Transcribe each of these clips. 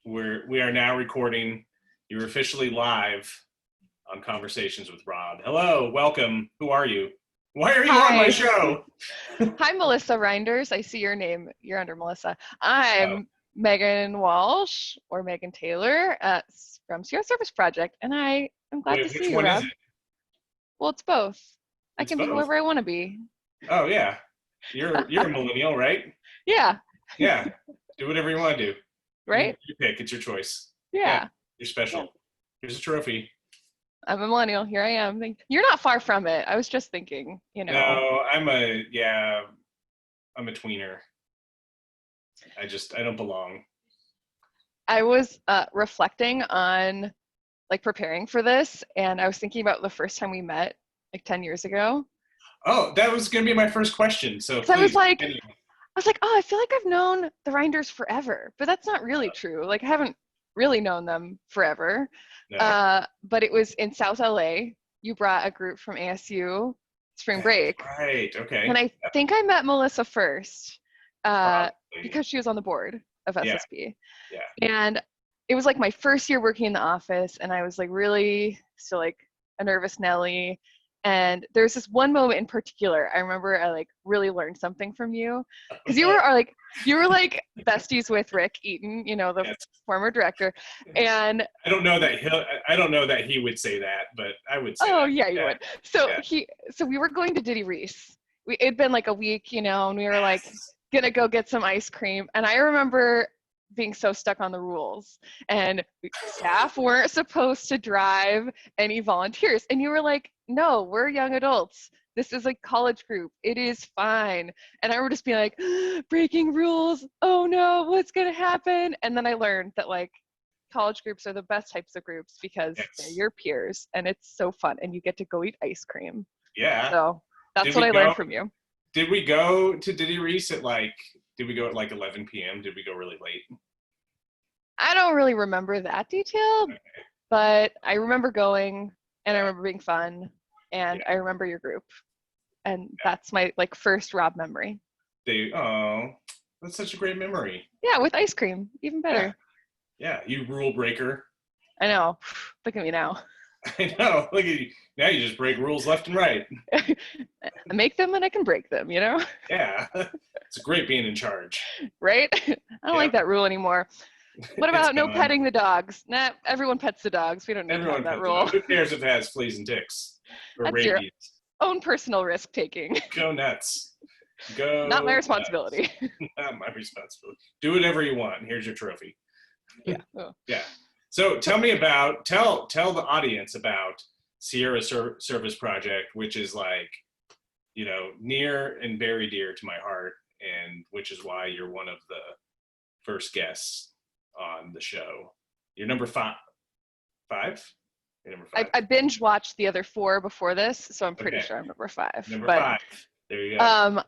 We are now recording. You're officially live on Conversations with Rob. Hello, welcome. Who are you? Why are you on my show? Hi, Melissa Reinders. I see your name. You're under Melissa. Oh. I'm Megan Walsh or Megan Taylor from Sierra Service Project, and I am glad to see you, Which one Rob. is it? Well, it's both. I It's can be both. whoever I want to be. Oh yeah, you're a millennial, right? Yeah. Yeah. Do whatever you want to do. Right? You pick. It's your choice. Yeah. You're special. Yeah. Here's a trophy. I'm a millennial. Here I am. You're not far from it. I was just thinking, No, I'm a tweener. I don't belong. I was reflecting on preparing for this, and I was thinking about the first time we met 10 years ago. Oh, that was going to be my first question. So please, I was like, oh, I feel like I've known the Reinders forever, but that's not really true. I haven't really known them forever. No. But it was in South LA. You brought a group from ASU spring break. Right. Okay. And I think I met Melissa first because she was on the board of SSP. Yeah. And it was my first year working in the office, and I was really still a nervous Nelly. And there's this one moment in particular I remember I really learned something from you, because you were besties with Rick Eaton, the former director. And I don't know that he would say that, but I would say that. Yeah, you would. So we were going to Diddy Reese. It'd been a week, and we were gonna go get some ice cream. And I remember being so stuck on the rules, and staff weren't supposed to drive any volunteers, and you were like, no, we're young adults, this is a college group, it is fine. And I would just be breaking rules, oh no, what's gonna happen? And then I learned that college groups are the best types of groups because they're your peers, and it's so fun, and you get to go eat ice cream. Yeah, so that's what I learned from you. Did we go to Diddy Reese at did we go at 11 p.m.? Did we go really late? I don't really remember that detail, but I remember going, and I remember being fun, and I remember your group. And that's my first Rob memory. That's such a great memory. Yeah, with ice cream, even better. Yeah, you rule breaker. I know. Look at me now. I know. Look at you. Now you just break rules left and right. I make them and I can break them, Yeah. It's great being in charge. Right? I don't like that rule anymore. What about no petting the dogs? Nah, everyone pets the dogs. We don't need to have that rule. Who cares if it has fleas and ticks? Or That's rabies? Your own personal risk taking. Go nuts. Go. Not my responsibility. Not my responsibility. Do whatever you want. Here's your trophy. Yeah. Oh. Yeah. So tell me about, tell the audience about Sierra Service Project, which is near and very dear to my heart, and which is why you're one of the first guests on the show. You're number five? You're number 5? I binge watched the other 4 before this, so I'm pretty sure I'm number 5. Number 5. There you go.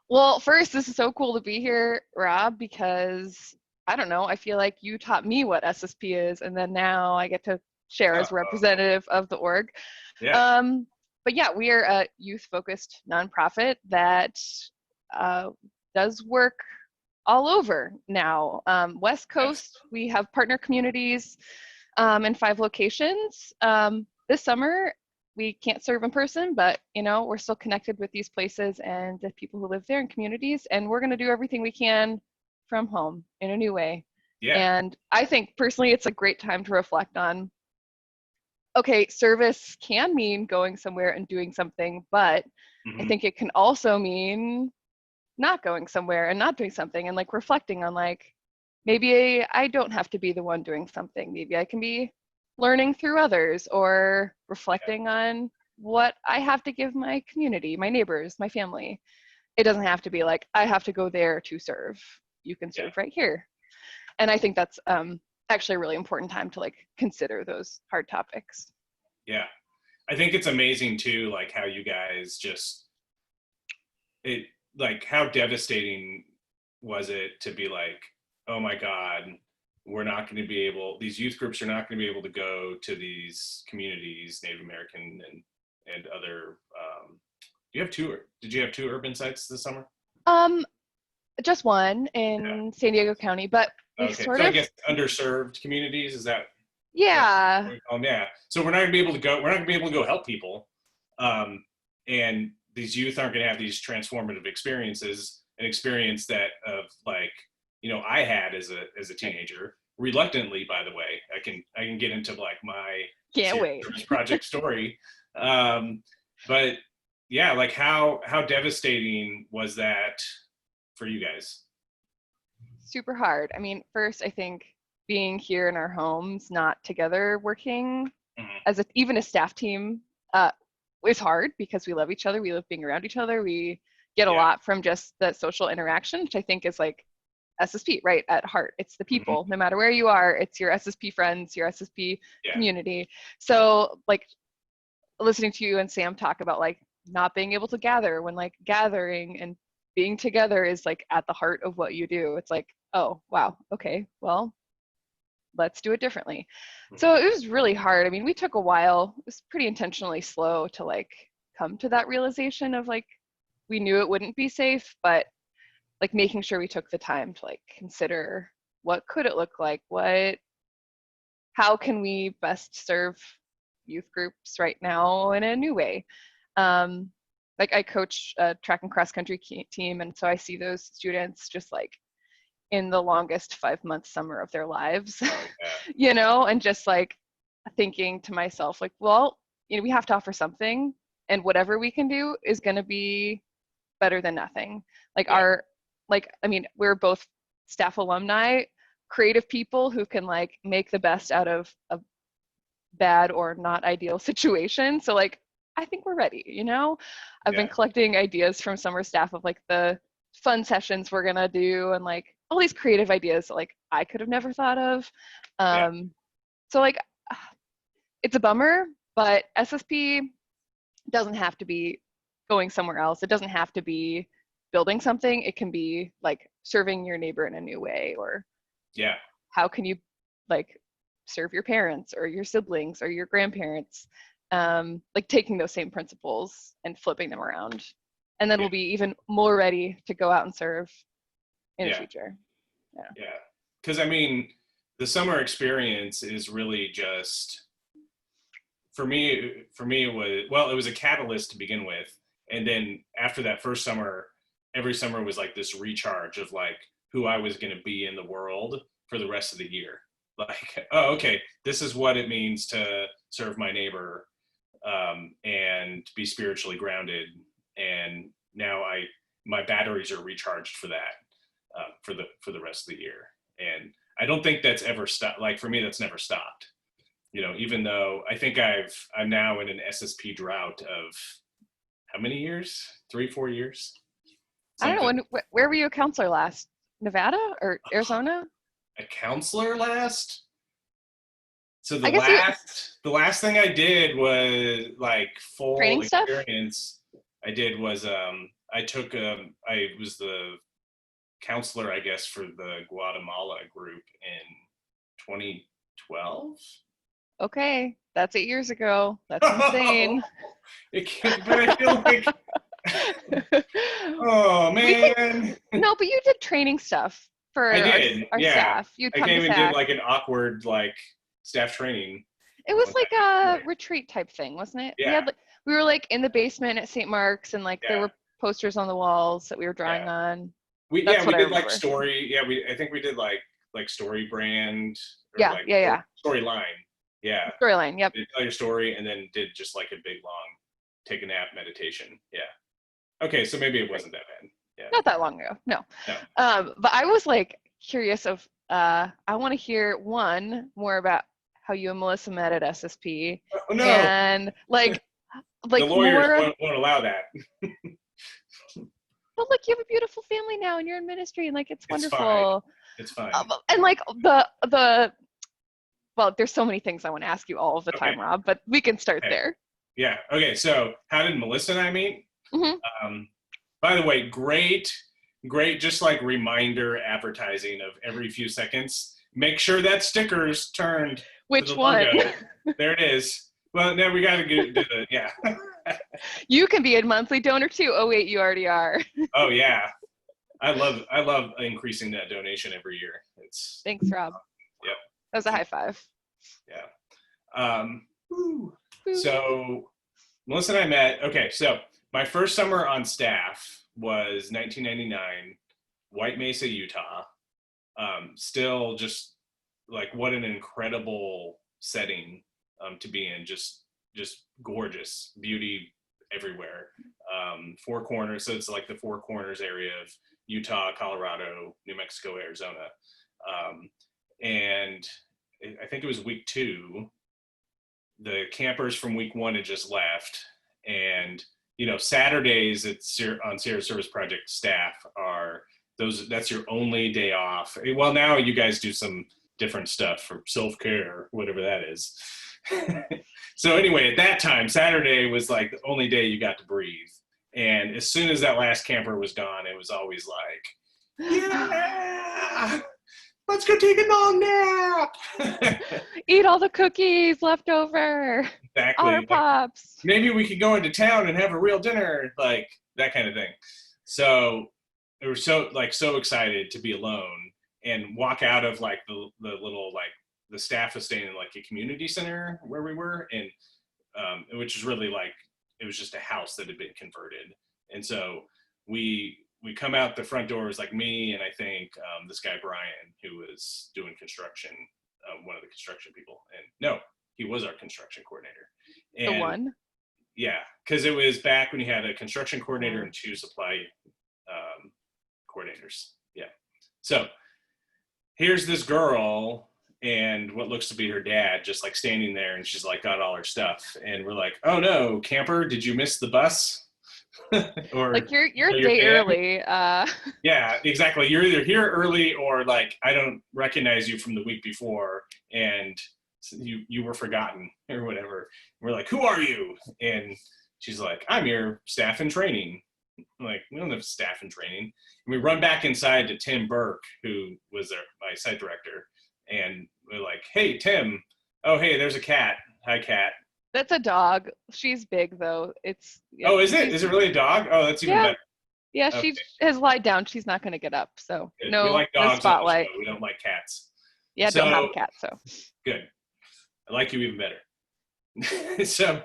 Well, first, this is so cool to be here, Rob, because I don't know, I feel like you taught me what SSP is, and then now I get to share as representative of the org. Yeah. But yeah, we are a youth-focused nonprofit that does work all over now. West Coast, we have partner communities in 5 locations. This summer, we can't serve in person, but we're still connected with these places and the people who live there and communities, and we're going to do everything we can from home in a new way. Yeah. And I think personally it's a great time to reflect on, okay, service can mean going somewhere and doing something, but I think it can also mean not going somewhere and not doing something, and reflecting on maybe I don't have to be the one doing something. Maybe I can be learning through others, or reflecting on what I have to give my community, my neighbors, my family. It doesn't have to be I have to go there to serve. You can serve right here. And I think that's actually a really important time to consider those hard topics. Yeah. I think it's amazing too, how you guys how devastating was it to be oh my God, we're not going to be able, these youth groups are not going to be able to go to these communities, Native American and other, did you have 2 urban sites this summer? Just one Yeah. in San Diego County, but we Okay. sort So I of, guess underserved communities, is that yeah, what we call them? Yeah. So we're not gonna be able to go, we're not gonna be able to go help people. And these youth aren't gonna have these transformative experiences, an experience that of like, I had as a teenager, reluctantly, by the way. I can get into like my can't serious wait. service project story. But yeah, like how devastating was that for you guys? Super hard. I mean, first, I think being here in our homes, not together working Mhm. as even a staff team, uh, is hard because we love each other. We love being around each other. We get a Yeah. lot from just the social interaction, which I think is like SSP, right? At heart, it's the Mhm. people. No matter where you are, it's your SSP friends, your SSP Yeah. community. So, like, listening to you and Sam talk about like not being able to gather when like gathering and being together is like at the heart of what you do. It's like, oh, wow, okay, well, let's do it differently. So Mhm. it was really hard. I mean, we took a while. It was pretty intentionally slow to like come to that realization of like we knew it wouldn't be safe, but like making sure we took the time to like consider what could it look like, how can we best serve youth groups right now in a new way. um, like I coach a track and cross country team, and so I see those students just like in the longest 5 month summer of their lives. Oh yeah. And just like thinking to myself like, well, we have to offer something, and whatever we can do is going to be better than nothing. Like Yeah. I mean, we're both staff alumni, creative people who can like make the best out of a bad or not ideal situation. So like I think we're ready. I've been Yeah. collecting ideas from summer staff of like the fun sessions we're gonna do, and like all these creative ideas that like I could have never thought of. Yeah. So like it's a bummer, but SSP doesn't have to be going somewhere else. It doesn't have to be building something. It can be like serving your neighbor in a new way, or Yeah. how can you like serve your parents or your siblings or your grandparents, like taking those same principles and flipping them around, and then Yeah. we'll be even more ready to go out and serve in the Yeah. future. Yeah. Yeah. Because I mean, the summer experience is really just for me. For me, it was well, it was a catalyst to begin with, and then after that first summer, every summer was like this recharge of like who I was going to be in the world for the rest of the year. Like, oh, okay, this is what it means to serve my neighbor, and be spiritually grounded. And now my batteries are recharged for that, for the rest of the year. And I don't think that's ever stopped. Like for me, that's never stopped. Even though I think I'm now in an SSP drought of how many years? 3, 4 years, I don't know, something. where were you a counselor last? Nevada or Arizona? A counselor last. So the I guess you last thing I did was like full training stuff. experience. I did was I was the counselor, I guess, for the Guatemala group in 2012. Okay, that's 8 years ago. That's insane. But I feel like, oh We can man, No, but you did training stuff for I our did. our Yeah, staff. You'd I come to came and did SAC. like an awkward like staff training It one was like time. a retreat type thing, wasn't it? Yeah, We were like in the basement at St. Mark's, and like there yeah, were posters on the walls that we were yeah. drawing on. We That's yeah we what I did like remember. story. Yeah, I think we did like story brand or Yeah, like yeah, yeah. storyline. Yeah, Storyline. Yep. did tell your story and then did just like a big long take a nap meditation. Yeah. Okay, so maybe it Great. wasn't that bad. Yeah. Not that long ago. No. No. But I was like curious of I want to hear more about how you and Melissa met at SSP, Oh no, and the like lawyers more. won't allow that. But like you have a beautiful family now, and you're in ministry, and like it's It's fine. wonderful. It's fine. And like the well, there's so many things I want to ask you all of the Okay. time, Rob, but we can start Okay. there. Yeah. Okay. So how did Melissa and I meet? Hmm. By the way, great, just like reminder advertising of every few seconds. Make sure that sticker's turned to Which the one? logo. There it is. Well, now we got to do the, yeah. You can be a monthly donor too. Oh wait, you already are. Oh, yeah. I love increasing that donation every year. It's Thanks, Rob. Yep. That was a high five. Yeah. So Melissa and I met. Okay, so my first summer on staff was 1999, White Mesa, Utah. Still just like what an incredible setting to be in. Just gorgeous beauty everywhere. Four Corners, so it's like the Four Corners area of Utah, Colorado, New Mexico, Arizona. And I think it was week 2. The campers from week 1 had just left, and Saturdays on Sierra Service Project staff are that's your only day off. Well, now you guys do some different stuff for self-care, whatever that is. So anyway, at that time, Saturday was like the only day you got to breathe. And as soon as that last camper was gone, it was always like, yeah, let's go take a long nap. Eat all the cookies left over. Exactly. Our pops. Maybe we could go into town and have a real dinner, like that kind of thing. So we were so excited to be alone and walk out of like the little, like, the staff was staying in like a community center where we were, and which is really like, it was just a house that had been converted. And so we come out the front doors, like me and I think this guy Brian, who was doing construction, one of the construction people, and no, he was our construction coordinator. And The one? yeah, because it was back when you had a construction coordinator and 2 supply coordinators. Yeah. So here's this girl and what looks to be her dad just like standing there, and she's like got all her stuff, and we're like, oh no, camper, did you miss the bus? Or like you're a day early. Yeah, exactly. You're either here early or like I don't recognize you from the week before, and you were forgotten or whatever. We're like, who are you? And she's like, I'm your staff in training. I'm like, we don't have staff in training. And we run back inside to Tim Burke, who was my site director, and we're like, hey Tim, oh hey, there's a cat. Hi cat. That's a dog. She's big though. Oh, is it? Is it really a dog? Oh, that's even better. Yeah, Okay. she has lied down. She's not going to get up. So Good. no, we like dogs no spotlight. we don't like cats. Yeah, don't have a cat. So good. I like you even better. so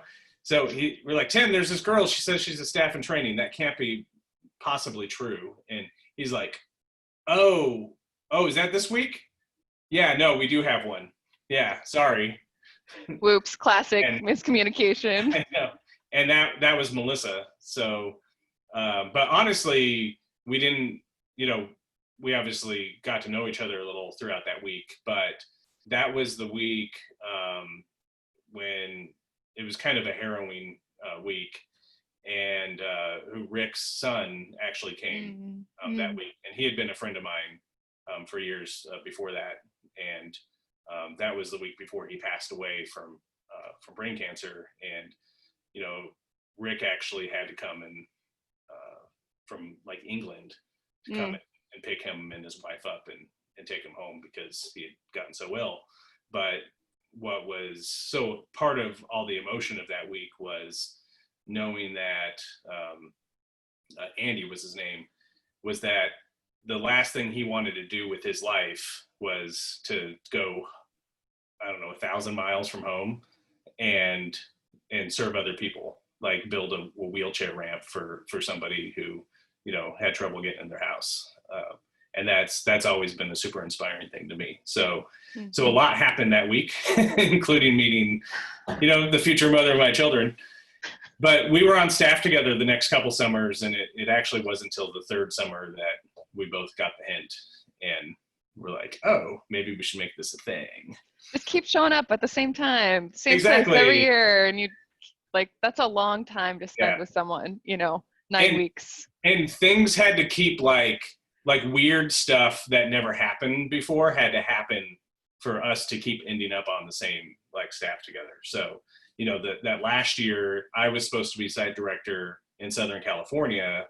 we're like, Tim, there's this girl. She says she's a staff in training. That can't be possibly true. And he's like, oh, is that this week? Yeah, no, we do have one. Yeah, sorry. Whoops, classic miscommunication. I know. And that was Melissa. So, but honestly, we didn't, we obviously got to know each other a little throughout that week, but that was the week when it was kind of a harrowing week, and Rick's son actually came that week, and he had been a friend of mine for years before that, and that was the week before he passed away from brain cancer. And Rick actually had to come and from like England to come and pick him and his wife up and take him home because he had gotten so ill. But what was so part of all the emotion of that week was knowing that Andy was his name, was that the last thing he wanted to do with his life was to go, I don't know, 1,000 miles from home and serve other people, like build a wheelchair ramp for somebody who, had trouble getting in their house. And that's always been a super inspiring thing to me. So a lot happened that week, including meeting, the future mother of my children. But we were on staff together the next couple summers, and it actually wasn't until the 3rd summer that we both got the hint, and we're like, oh, maybe we should make this a thing. Just keep showing up at the same time, same Exactly. place every year, and that's a long time to spend with someone, 9 weeks. And things had to keep like weird stuff that never happened before had to happen for us to keep ending up on the same like staff together. So, that last year I was supposed to be site director in Southern California,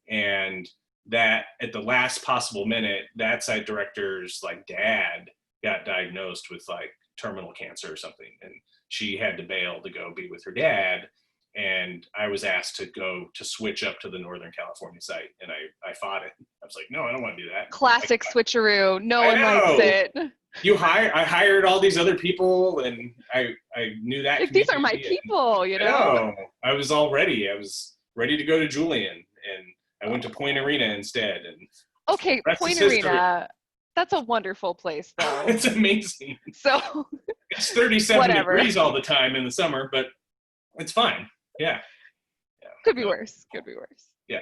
and that at the last possible minute, that site director's like dad got diagnosed with like terminal cancer or something, and she had to bail to go be with her dad. and I was asked to switch up to the Northern California site, and I fought it. I was like, no, I don't want to do that. Classic switcheroo. No I one likes know. it. I hired all these other people, and I knew that Like, these are my people, you know? I was all ready. I was ready to go to Julian, and I went to Point Arena instead. And okay, Point Arena, that's a wonderful place, though. It's amazing. So it's 37 degrees all the time in the summer, but it's fine. Yeah. Could be worse. Could be worse. Yeah.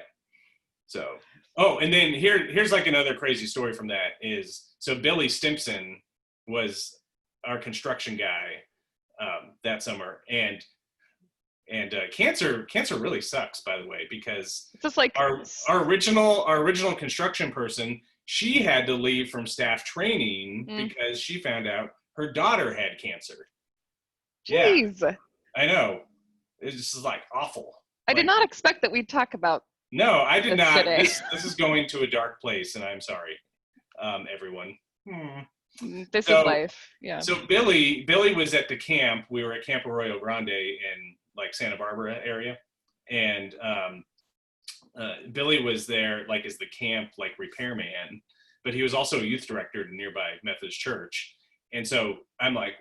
So, and then here's like another crazy story from that is, so Billy Stimpson was our construction guy that summer, and cancer really sucks, by the way, because just like our original construction person, she had to leave from staff training because she found out her daughter had cancer. Jeez. Yeah, I know. It's just like awful. I did not expect that we'd talk about. No, I did not. Today. This is going to a dark place, and I'm sorry, everyone. This is life. Yeah. So Billy was at the camp. We were at Camp Arroyo Grande in like Santa Barbara area, and Billy was there like as the camp like repairman, but he was also a youth director at a nearby Methodist church. And so I'm like,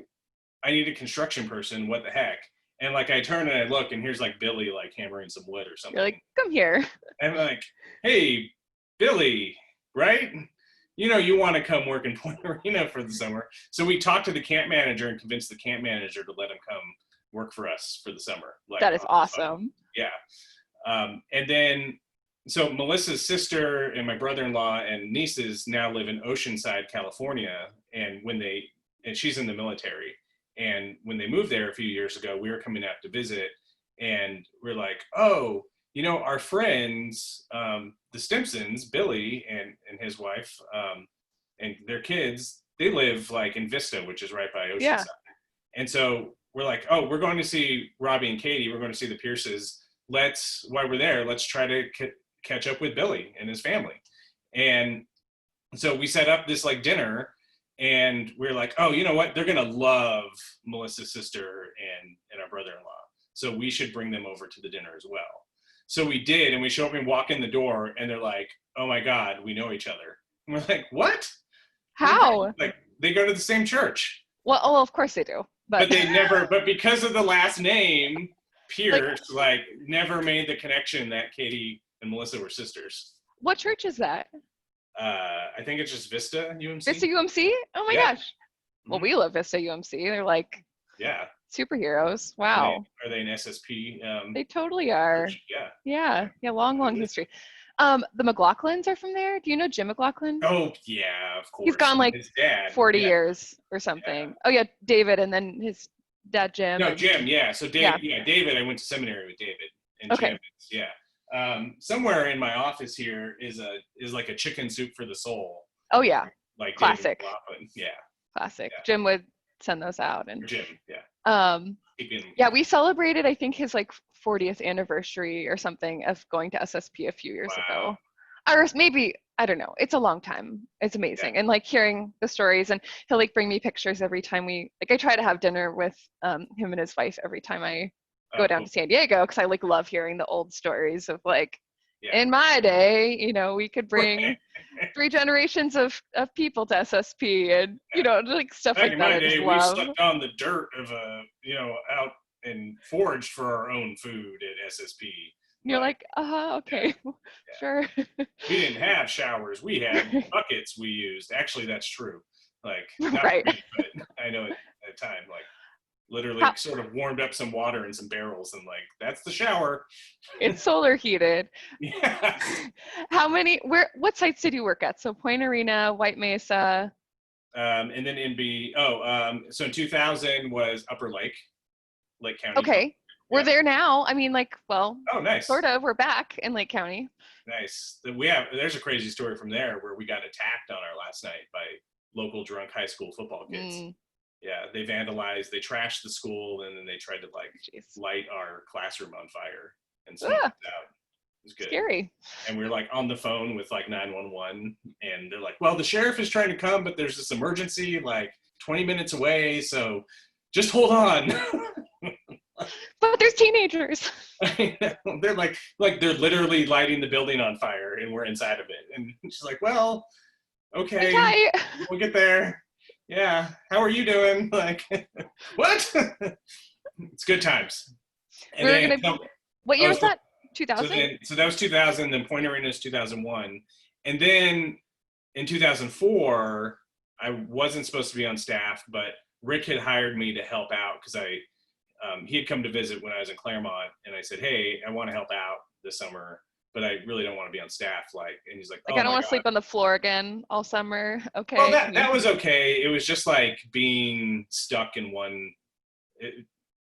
I need a construction person. What the heck? And like I turn and I look, and here's like Billy like hammering some wood or something. You're like, come here. I'm like, hey, Billy, right? You know, you want to come work in Point Arena for the summer. So we talked to the camp manager and convinced the camp manager to let him come work for us for the summer. Like, that is awesome. Yeah. And then, so Melissa's sister and my brother-in-law and nieces now live in Oceanside, California. And she's in the military. And when they moved there a few years ago, we were coming out to visit, and we're like, oh, you know, our friends, the Stimpsons, Billy and his wife, and their kids, they live like in Vista, which is right by Oceanside. Yeah. And so we're like, oh, we're going to see Robbie and Katie. We're going to see the Pierces. While we're there, let's try to catch up with Billy and his family. And so we set up this like dinner, and we're like, oh, you know what? They're going to love Melissa's sister and our brother-in-law. So we should bring them over to the dinner as well. So we did, and we show up and walk in the door, and they're like, oh my God, we know each other. And we're like, what? How? Like, they go to the same church. Well, of course they do. But they never, but because of the last name, Pierce, like never made the connection that Katie and Melissa were sisters. What church is that? I think it's just Vista UMC. Vista UMC? Oh my gosh. Well, we love Vista UMC. They're like superheroes. Wow. Are they an SSP? They totally are. Yeah. Long history. The McLaughlins are from there. Do you know Jim McLaughlin? Oh yeah, of course. He's gone like 40 years or something. Yeah. Oh yeah, David, and then his dad Jim. No, Jim. Yeah. So David. Yeah, David. I went to seminary with David. And Jim, somewhere in my office here is like a chicken soup for the soul. Oh yeah. Like classic. Yeah. Classic. Yeah. Jim would send those out. And Jim. Yeah. We celebrated, I think, his like 40th anniversary or something of going to SSP a few years ago. Or maybe, I don't know. It's a long time. It's amazing. And like hearing the stories, and he'll like bring me pictures every time I try to have dinner with him and his wife every time I go down to San Diego, because I like love hearing the old stories of like, in my day, you know, we could bring 3 generations of people to SSP, and you know, like stuff back like that. In my day, we slept on the dirt of out and foraged for our own food at SSP. You're like, okay, sure. We didn't have showers. We had buckets we used. Actually, that's true. Like, not right. Me, but I know at the time, like, literally sort of warmed up some water in some barrels, and like, that's the shower. It's solar heated. Yeah. What sites did you work at? So Point Arena, White Mesa. And then so in 2000 was Upper Lake County. Okay. We're there now. I mean, like, well, oh, nice. Sort of. We're back in Lake County. Nice. There's a crazy story from there where we got attacked on our last night by local drunk high school football kids. Yeah, they vandalized, they trashed the school, and then they tried to like light our classroom on fire and smoke it out. It was good. Scary. And we were like on the phone with like 911, and they're like, well, the sheriff is trying to come, but there's this emergency like 20 minutes away, so just hold on. but there's teenagers. They're like they're literally lighting the building on fire and we're inside of it. And she's like, well, Hang okay, tight. we'll get there. Yeah, how are you doing? Like, what? It's good times. And We were then, gonna. What year was that? so 2000. then, so that was 2000. Then Point Arena is 2001, and then in 2004, I wasn't supposed to be on staff, but Rick had hired me to help out because he had come to visit when I was in Claremont, and I said, hey, I want to help out this summer, but I really don't want to be on staff. Like, and he's like, Like, oh I don't my want to God. sleep on the floor again all summer. Okay. Well, that was okay. It was just like being stuck in one.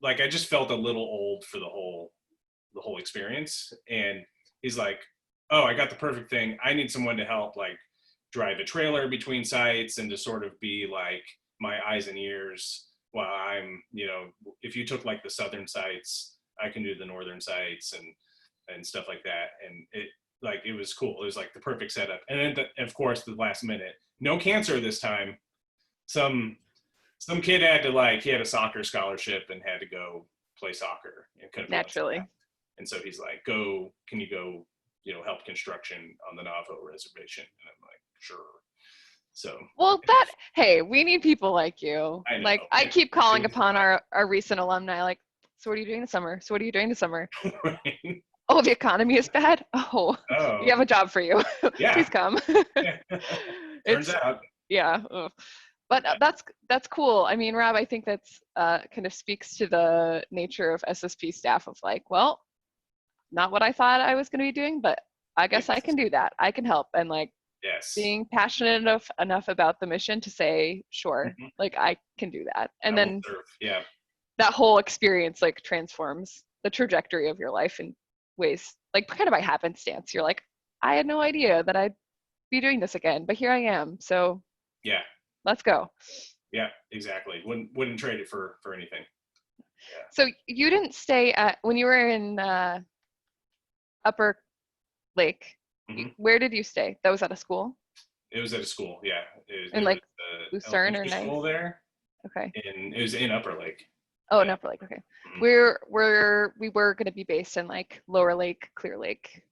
Like I just felt a little old for the whole experience. And he's like, oh, I got the perfect thing. I need someone to help like drive a trailer between sites and to sort of be like my eyes and ears while I'm, if you took like the southern sites, I can do the northern sites and stuff like that. And it was cool. It was like the perfect setup. And then of course the last minute, no cancer this time. Some kid he had a soccer scholarship and had to go play soccer and couldn't. Naturally. And so he's like, can you go, help construction on the Navajo reservation? And I'm like, sure. So. Well, hey, we need people like you. I know. Like, I keep calling upon our recent alumni, like, so what are you doing this summer? So what are you doing this summer? Right. Oh, the economy is bad? Oh, we have a job for you. Yeah. Please come. Turns out. Yeah. Ugh. But that's cool. I mean, Rob, I think that's kind of speaks to the nature of SSP staff of like, well, not what I thought I was going to be doing, but I guess I can do that. I can help. And like being passionate enough about the mission to say, sure, like I can do that. And then that whole experience like transforms the trajectory of your life in ways like kind of by happenstance. You're like, I had no idea that I'd be doing this again, but here I am. So yeah. Let's go. Yeah, exactly. Wouldn't trade it for anything. Yeah. So you didn't stay when you were in Upper Lake. Where did you stay? That was at a school? It was at a school, yeah. In like Lucerne or Nice? School there. Okay. And it was in Upper Lake. Oh, in Upper Lake. Okay. We were going to be based in like Lower Lake, Clear Lake,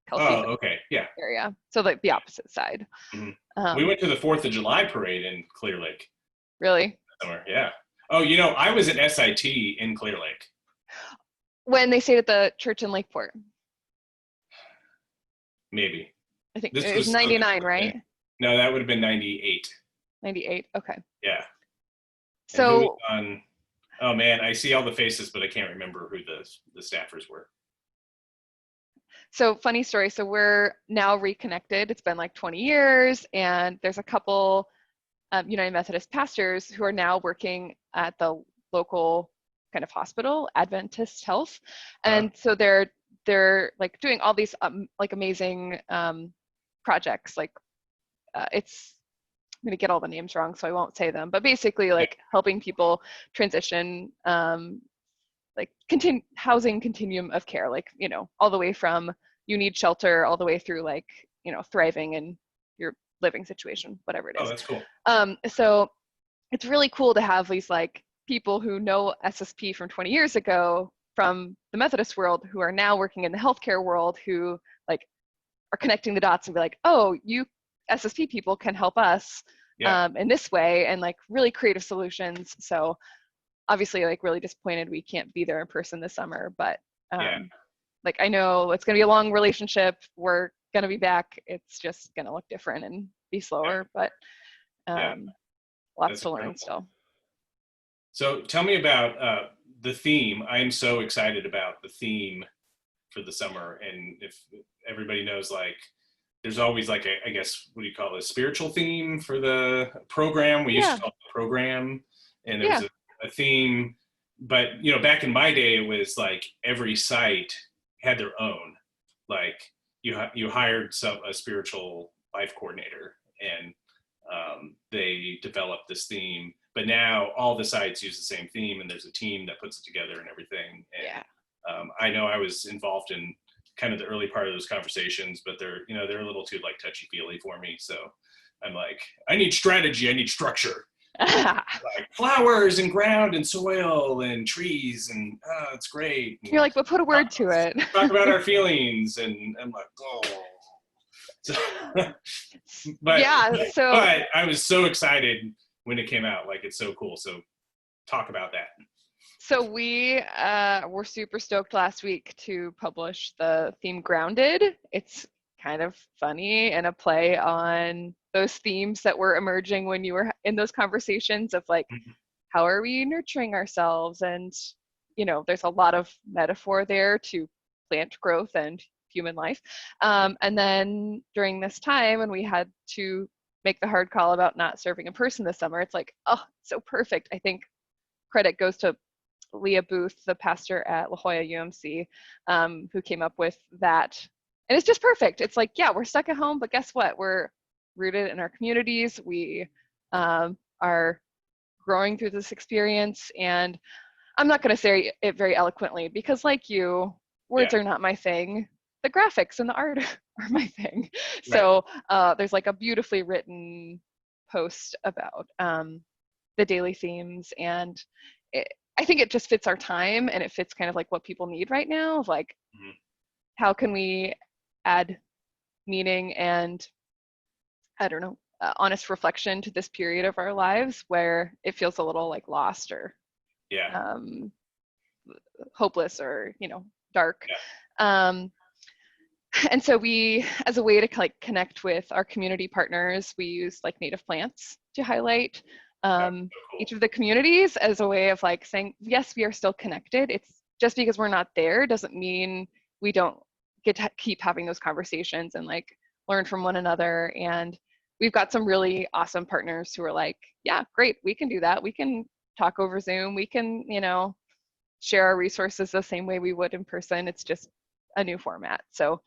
Kelsey. Oh, okay. Yeah. Area. So like the opposite side. We went to the 4th of July parade in Clear Lake. Really? Somewhere, yeah. Oh, I was at SIT in Clear Lake. When they stayed at the church in Lakeport. Maybe. I think it was 99, right? No, that would have been 98. 98, okay. Yeah. So, oh man, I see all the faces, but I can't remember who the staffers were. So funny story. So we're now reconnected. It's been like 20 years, and there's a couple United Methodist pastors who are now working at the local kind of hospital, Adventist Health, and so they're like doing all these like amazing projects. Like it's I'm gonna get all the names wrong, so I won't say them. But basically, like helping people transition. Like housing continuum of care, like, all the way from you need shelter all the way through like, thriving in your living situation, whatever it is. Oh, that's cool. So it's really cool to have these like people who know SSP from 20 years ago from the Methodist world who are now working in the healthcare world who like are connecting the dots and be like, oh, you SSP people can help us in this way, and like really creative solutions. So obviously like really disappointed we can't be there in person this summer, but like I know it's gonna be a long relationship. We're gonna be back. It's just gonna look different and be slower, but lots to learn still. So tell me about the theme. I am so excited about the theme for the summer. And if everybody knows, like there's always like I guess, what do you call it, a spiritual theme for the program. We used to call it the program, and there was a theme, but back in my day it was like every site had their own, like you hired a spiritual life coordinator, and they developed this theme, but now all the sites use the same theme, and there's a team that puts it together and everything. And I know I was involved in kind of the early part of those conversations, but they're a little too like touchy-feely for me, so I'm like, I need strategy, I need structure. like flowers and ground and soil and trees and it's great. And You're like, but put a word to it. talk about our feelings, and I'm like, oh. So, but Yeah, so but I was so excited when it came out. Like, it's so cool. So talk about that. So we were super stoked last week to publish the theme Grounded. It's kind of funny and a play on those themes that were emerging when you were in those conversations of like, how are we nurturing ourselves? And, you know, there's a lot of metaphor there to plant growth and human life. And then during this time when we had to make the hard call about not serving in person this summer, it's like, oh, so perfect. I think credit goes to Leah Booth, the pastor at La Jolla UMC, who came up with that. And it's just perfect. It's like, yeah, we're stuck at home, but guess what? We're rooted in our communities. We are growing through this experience. And I'm not going to say it very eloquently because, like you, words are not my thing. The graphics and the art are my thing. Right. So there's like a beautifully written post about the daily themes, and I think it just fits our time, and it fits kind of like what people need right now of like, how can we add meaning and, I don't know, honest reflection to this period of our lives where it feels a little like lost or hopeless or, you know, dark. And so we, as a way to like connect with our community partners, we use like native plants to highlight each of the communities as a way of like saying, yes, we are still connected. It's just because we're not there doesn't mean we don't get to keep having those conversations and like learn from one another. And we've got some really awesome partners who are like, yeah, great, we can do that. We can talk over Zoom. We can, you know, share our resources the same way we would in person. It's just a new format. So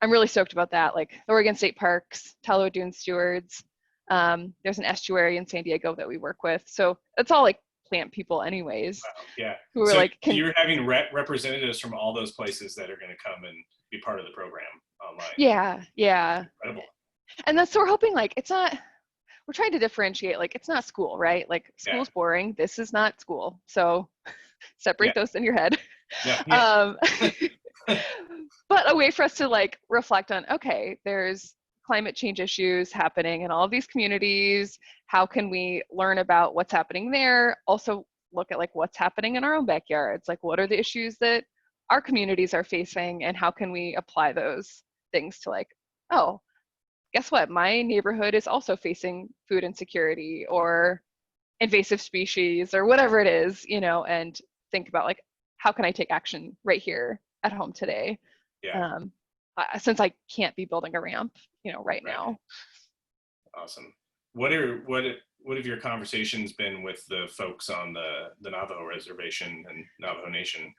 I'm really stoked about that. Like the Oregon State Parks, Tallow Dune Stewards, there's an estuary in San Diego that we work with. So it's all like plant people anyways. Wow. Yeah. Who are like, you're having representatives from all those places that are going to come and be part of the program online. Yeah. Incredible. And that's, so we're hoping like, it's not, we're trying to differentiate, like it's not school, right? Like school's boring. This is not school. So separate those in your head. But a way for us to like reflect on, okay, there's climate change issues happening in all of these communities. How can we learn about what's happening there? Also look at like what's happening in our own backyards. Like what are the issues that our communities are facing, and how can we apply those things to like, oh, guess what? My neighborhood is also facing food insecurity or invasive species or whatever it is, you know, and think about like, how can I take action right here at home today? Since I can't be building a ramp, you know, right now. Awesome. What have your conversations been with the folks on the Navajo reservation and Navajo Nation?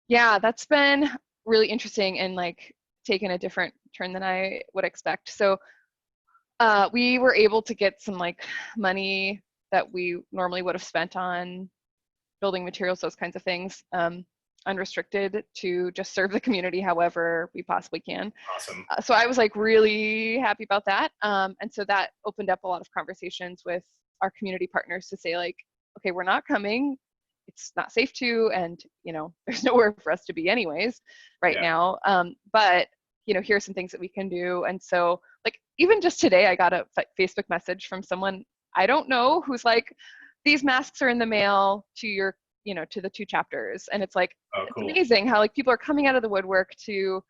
Yeah, that's been really interesting and like taken a different turn than I would expect. So we were able to get some like money that we normally would have spent on building materials, those kinds of things, unrestricted, to just serve the community however we possibly can. Awesome. So I was like really happy about that. And so that opened up a lot of conversations with our community partners to say like, okay, we're not coming. It's not safe to, and you know, there's nowhere for us to be anyways right now. But you know, here's some things that we can do. And so like, even just today, I got a Facebook message from someone I don't know who's like, these masks are in the mail to your, you know, to the 2 chapters. And it's like, it's amazing how like people are coming out of the woodwork to,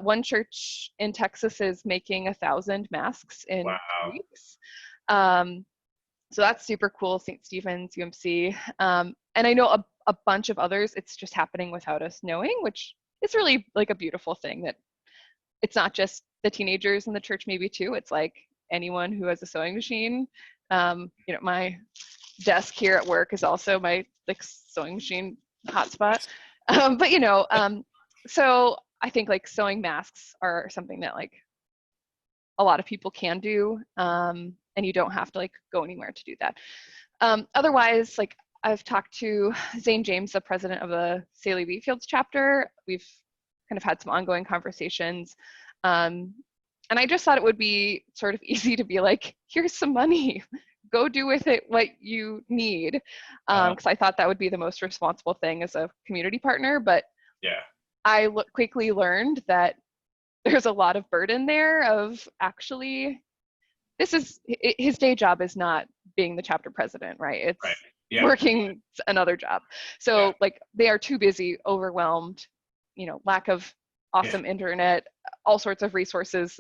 one church in Texas is making 1,000 masks in 2 weeks. So that's super cool, St. Stephen's, UMC. And I know a bunch of others, it's just happening without us knowing, which is really like a beautiful thing, that it's not just the teenagers in the church, maybe too, it's like anyone who has a sewing machine. You know, my desk here at work is also my like sewing machine hotspot. But you know, so I think like sewing masks are something that like a lot of people can do, and you don't have to like go anywhere to do that. Otherwise, like I've talked to Zane James, the president of the Saley Wheatfields chapter. We've kind of had some ongoing conversations. And I just thought it would be sort of easy to be like, here's some money, go do with it what you need. Because I thought that would be the most responsible thing as a community partner. But yeah, I quickly learned that there's a lot of burden there of actually, his day job is not being the chapter president, right? right. It's Yeah, working another job. yeah, So like they are too busy, overwhelmed, lack of yeah, awesome internet, all sorts of resources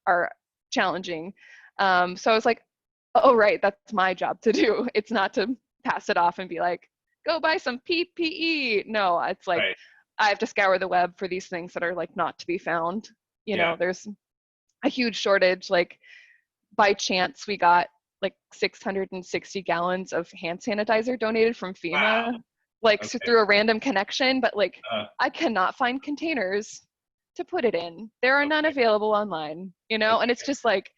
are challenging. So I was like, oh right, that's my job to do. It's not to pass it off and be like, go buy some PPE. No, it's like right. I have to scour the web for these things that are like not to be found. Yeah, There's a huge shortage. Like by chance, we got like 660 gallons of hand sanitizer donated from wow. FEMA, like so Okay. through a random connection, but like Uh, I cannot find containers to put it in. There are none okay. available online, and it's Okay. just like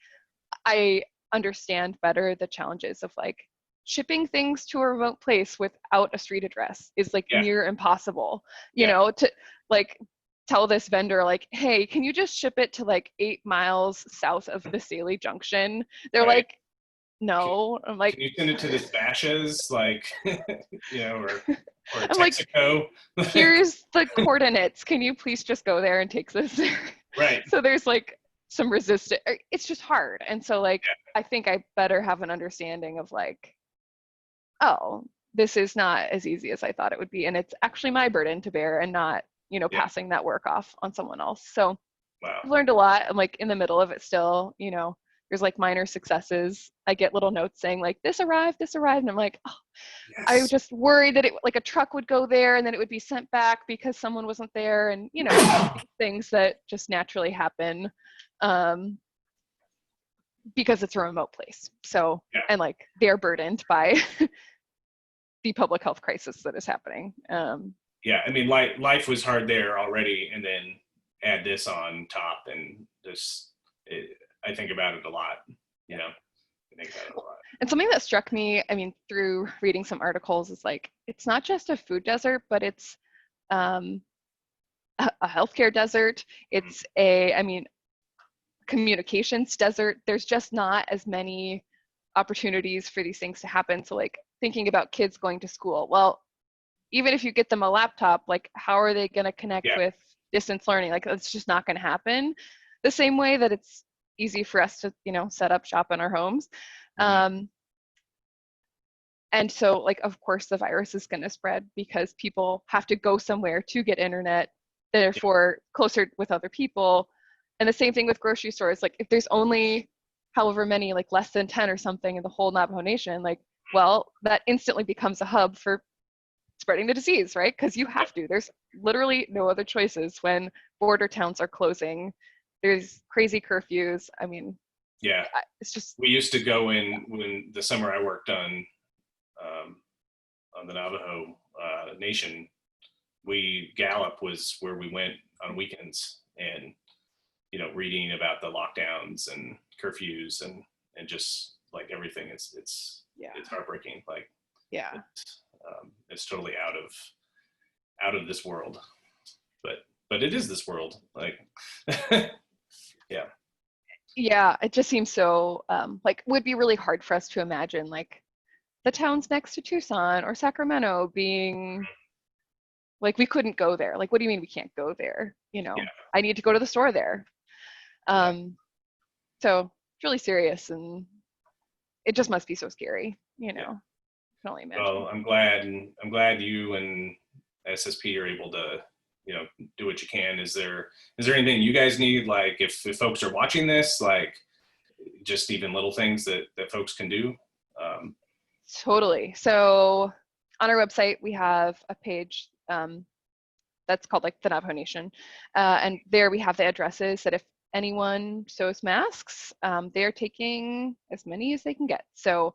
I understand better the challenges of like shipping things to a remote place without a street address is like Yeah, near impossible, yeah, to like tell this vendor like, hey, can you just ship it to like 8 miles south of the Saley Junction? They're right. like, no. I'm like, Can you send it to the Spashes, like, or I'm like, Texaco? here's the coordinates. Can you please just go there and take this? Right. So there's like some resistance. It's just hard. And so like, Yeah, I think I better have an understanding of like, oh, this is not as easy as I thought it would be. And it's actually my burden to bear and not, yeah. passing that work off on someone else. So Wow. I've learned a lot. I'm like in the middle of it still, there's like minor successes. I get little notes saying like this arrived. And I'm like, oh, I was Yes. just worried that it like a truck would go there and then it would be sent back because someone wasn't there. And things that just naturally happen um, because it's a remote place. So, Yeah. and like they're burdened by the public health crisis that is happening. Yeah. I mean, life was hard there already, and then add this on top, and I think about it a lot. You know, I think about it a lot. And something that struck me, I mean, through reading some articles is like, it's not just a food desert, but it's um, a healthcare desert. Mhm. It's communications desert. There's just not as many opportunities for these things to happen. So like thinking about kids going to school, well, even if you get them a laptop, like how are they going to connect Yeah. with distance learning? Like it's just not going to happen the same way that it's easy for us to, set up shop in our homes. Mhm. And so like, of course the virus is going to spread because people have to go somewhere to get internet, Yeah. therefore closer with other people. And the same thing with grocery stores. Like if there's only however many, like less than 10 or something in the whole Navajo Nation, like, well, that instantly becomes a hub for spreading the disease, right? Because you have to. There's literally no other choices when border towns are closing. There's crazy curfews. I mean, Yeah. it's just, We used to go in when the summer I worked um, on the Navajo Nation. Gallup was where we went on weekends, and reading about the lockdowns and curfews and just like everything. It's yeah, heartbreaking. Like yeah. it's totally out of this world, but it is this world. Like yeah, Yeah, it just seems so like would be really hard for us to imagine like the towns next to Tucson or Sacramento being like we couldn't go there. Like what do you mean we can't go there? yeah, I need to go to the store there. yeah. So it's really serious and it just must be so scary, Yeah. I can only imagine. Well, I'm glad you and SSP are able to, do what you can. Is there anything you guys need? Like if folks are watching this, like just even little things that folks can do. Totally. So on our website, we have a page that's called like the Navajo Nation. And there we have the addresses that if anyone sews masks, they're taking as many as they can get. So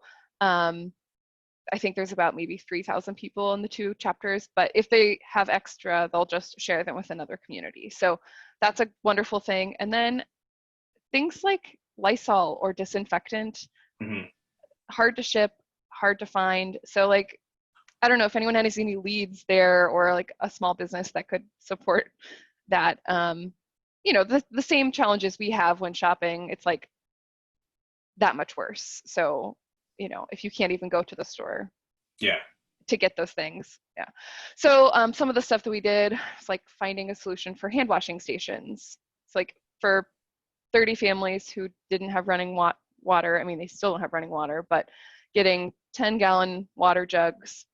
I think there's about maybe 3,000 people in the two chapters, but if they have extra, they'll just share them with another community. So that's a wonderful thing. And then things like Lysol or disinfectant, Mm-hmm. hard to ship, hard to find. So like, I don't know if anyone has any leads there or like a small business that could support that. The same challenges we have when shopping, it's like that much worse. So if you can't even go to the store Yeah. to get those things. Yeah. So some of the stuff that we did is like finding a solution for hand washing stations. It's like for 30 families who didn't have running water. I mean, they still don't have running water, but getting 10-gallon water jugs,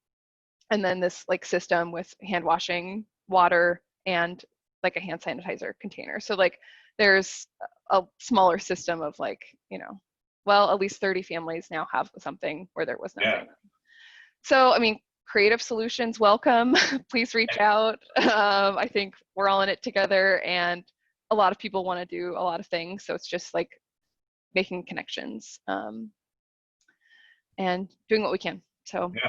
and then this like system with hand washing water and like a hand sanitizer container. So like there's a smaller system of like, well, at least 30 families now have something where there was nothing. Yeah. So, I mean, creative solutions, welcome. Please reach out. I think we're all in it together, and a lot of people want to do a lot of things. So it's just like making connections and doing what we can. So Yeah.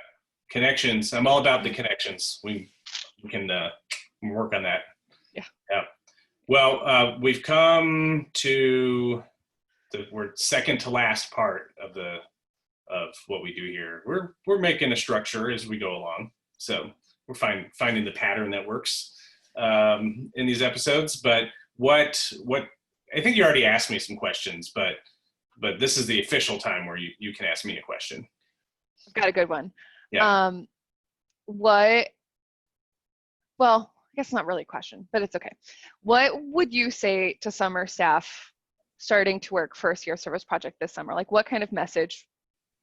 Connections. I'm all about the connections. We can work on that. Yeah. Yeah. Well, we've come to we're second to last part of what we do here. We're making a structure as we go along. So we're finding the pattern that works in these episodes. But what I think you already asked me some questions, but this is the official time where you can ask me a question. I've got a good one. Yeah. Well, I guess not really a question, but it's okay. What would you say to summer staff starting to work first year service project this summer? Like, what kind of message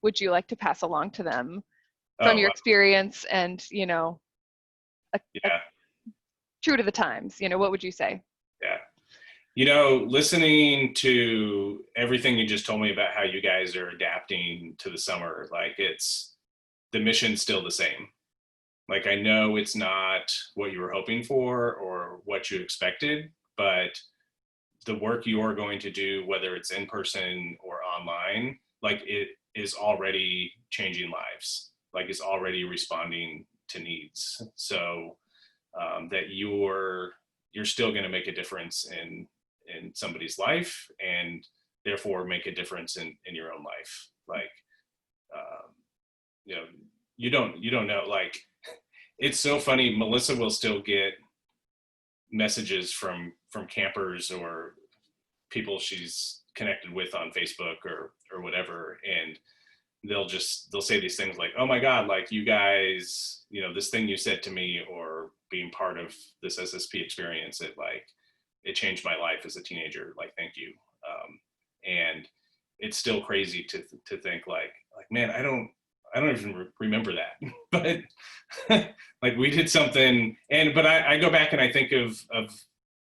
would you like to pass along to them from your experience and, true to the times? What would you say? Yeah. Listening to everything you just told me about how you guys are adapting to the summer, like the mission's still the same. Like, I know it's not what you were hoping for or what you expected, but the work you are going to do, whether it's in person or online, like it is already changing lives, like it's already responding to needs. So that you're still going to make a difference in somebody's life, and therefore make a difference in your own life. Like, you don't know, like, it's so funny. Melissa will still get messages from campers or people she's connected with on Facebook or whatever, and they'll say these things like, "Oh my God, like you guys, this thing you said to me, or being part of this SSP experience, it changed my life as a teenager. Like, thank you." And it's still crazy to think like, man, I don't even remember that, but like we did something. But I go back and I think of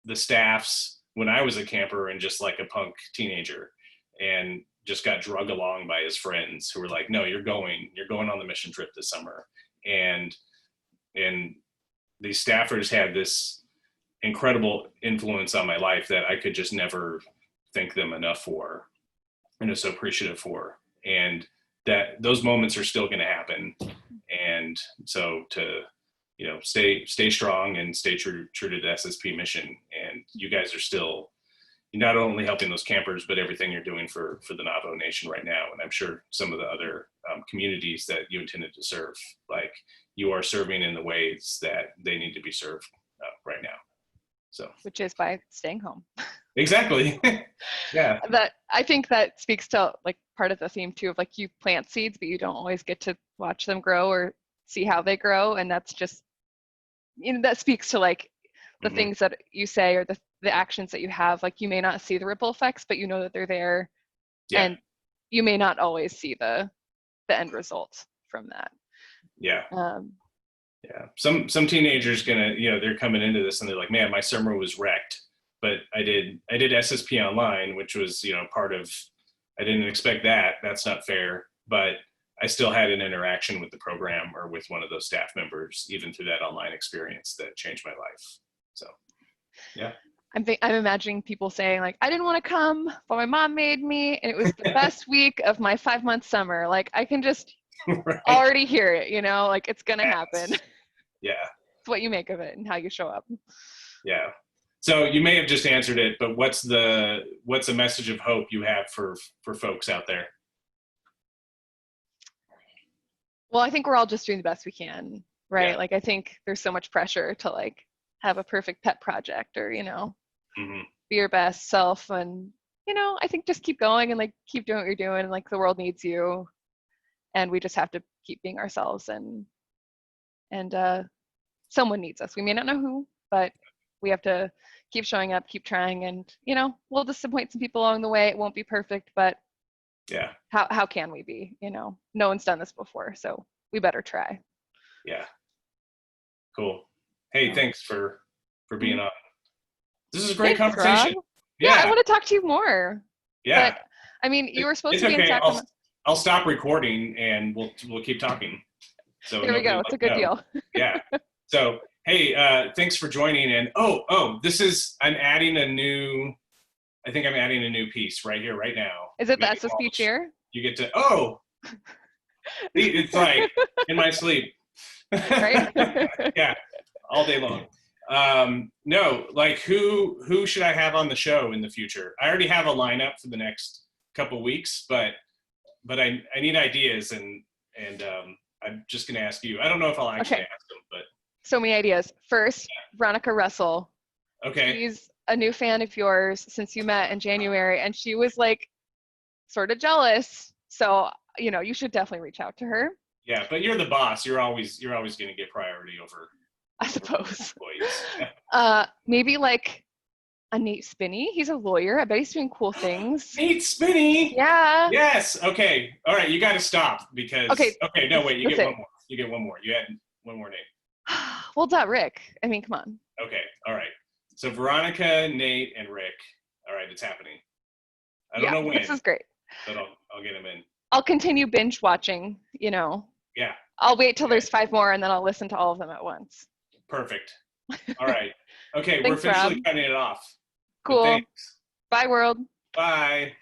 the staffs when I was a camper and just like a punk teenager, and just got drugged along by his friends who were like, "No, you're going on the mission trip this summer." And these staffers had this incredible influence on my life that I could just never thank them enough for, and I'm so appreciative for. And that those moments are still going to happen. And so to, stay strong and stay true to the SSP mission. And you guys are still, you're not only helping those campers, but everything you're doing for the Navajo Nation right now. And I'm sure some of the other communities that you intended to serve, like you are serving in the ways that they need to be served right now. So, which is by staying home. Exactly. Yeah. I think that speaks to like part of the theme too, of like you plant seeds, but you don't always get to watch them grow or see how they grow. And that's just, that speaks to like the things that you say or the actions that you have. Like you may not see the ripple effects, but you know that they're there. Yeah. And you may not always see the end result from that. Yeah. Yeah. Some teenagers they're coming into this and they're like, man, my summer was wrecked. But I did SSP online, which was, part of, I didn't expect that. That's not fair. But I still had an interaction with the program or with one of those staff members, even through that online experience that changed my life. So, yeah. I'm imagining people saying like, I didn't want to come, but my mom made me, and it was the best week of my 5-month summer. Like I can just already hear it, like it's going to happen. Yeah. It's what you make of it and how you show up. Yeah. So you may have just answered it, but what's a message of hope you have for folks out there? Well, I think we're all just doing the best we can, right? Yeah. Like I think there's so much pressure to like have a perfect pet project or, be your best self. And, I think just keep going and like keep doing what you're doing. And like the world needs you. and we just have to keep being ourselves, and someone needs us. We may not know who, but we have to keep showing up, keep trying, and we'll disappoint some people along the way. It won't be perfect, but Yeah. How can we be? No one's done this before, so we better try. Yeah. Cool. Hey, thanks for being on. This is a great conversation. Rob. Yeah, I want to talk to you more. Yeah. But I mean, you were supposed It's to be in okay. Sacramento. I'll stop recording and we'll keep talking. So there we go. It's a good deal. Yeah. So hey, thanks for joining. And I'm adding a new piece right here, right now. Is it the Maybe SSP Walsh, cheer? You get to it's like in my sleep. Right? Yeah, all day long. No, like who should I have on the show in the future? I already have a lineup for the next couple weeks, but I need ideas, and I'm just gonna ask you. I don't know if I'll actually ask them, but so many ideas. First, Veronica Russell. Okay. She's a new fan of yours since you met in January, and she was like sort of jealous. So you should definitely reach out to her. Yeah, but you're the boss. You're always gonna get priority over. I suppose. Yeah. Maybe like a Nate Spinney. He's a lawyer. I bet he's doing cool things. Nate Spinney. Yeah. Yes. Okay. All right. You got to stop because. Okay. No, wait. You get one more. You get one more. You had one more name. Well, Rick. I mean, come on. Okay. All right. So Veronica, Nate, and Rick. All right. It's happening. I don't know when. This is great. But I'll get them in. I'll continue binge watching. Yeah. I'll wait till there's 5 more, and then I'll listen to all of them at once. Perfect. All right. Okay. Thanks, we're officially Rob. cutting it off. Cool. Bye, world. Bye.